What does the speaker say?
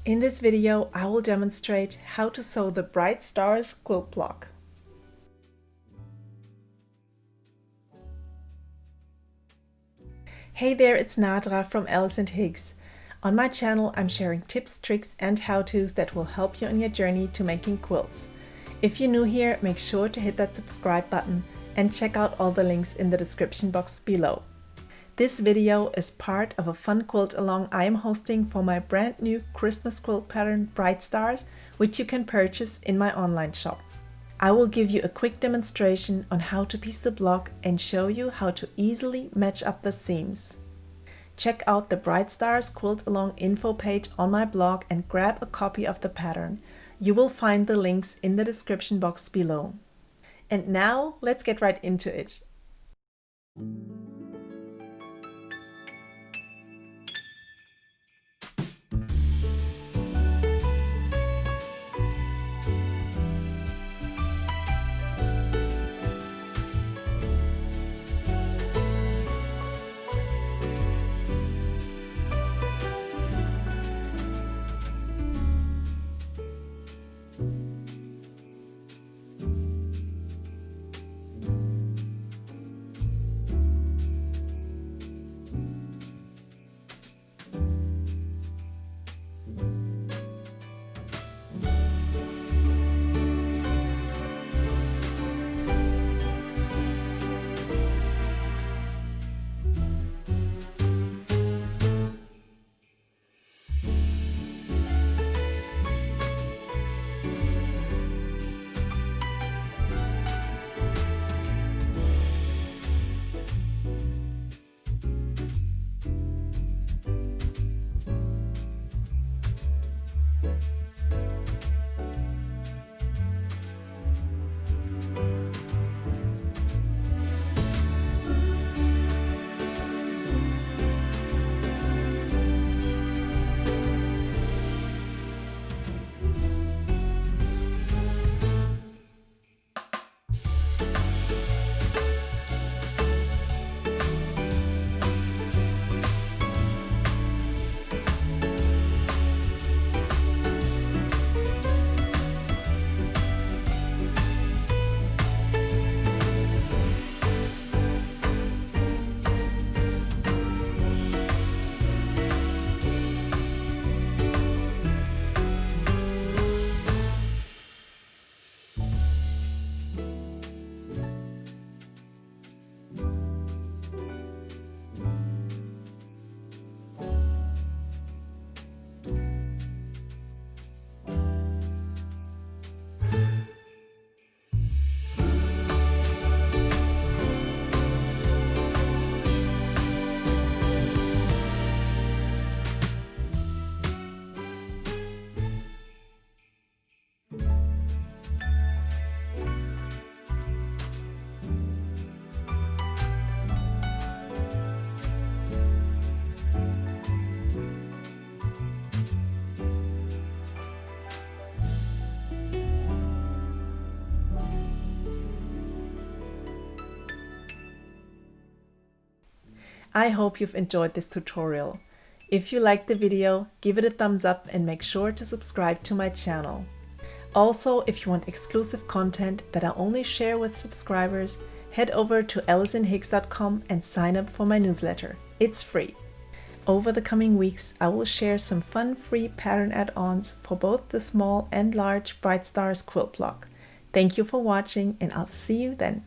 In this video, I will demonstrate how to sew the Bright Stars quilt block. Hey there, it's Nadra from Ellis & Higgs. On my channel, I'm sharing tips, tricks, and how-tos that will help you on your journey to making quilts. If you're new here, make sure to hit that subscribe button and check out all the links in the description box below. This video is part of a fun quilt along I am hosting for my brand new Christmas quilt pattern Bright Stars, which you can purchase in my online shop. I will give you a quick demonstration on how to piece the block and show you how to easily match up the seams. Check out the Bright Stars quilt along info page on my blog and grab a copy of the pattern. You will find the links in the description box below. And now let's get right into it. I hope you've enjoyed this tutorial. If you liked the video, give it a thumbs up and make sure to subscribe to my channel. Also, if you want exclusive content that I only share with subscribers, head over to ellisandhiggs.com and sign up for my newsletter. It's free. Over the coming weeks, I will share some fun free pattern add-ons for both the small and large Bright Stars quilt block. Thank you for watching, and I'll see you then.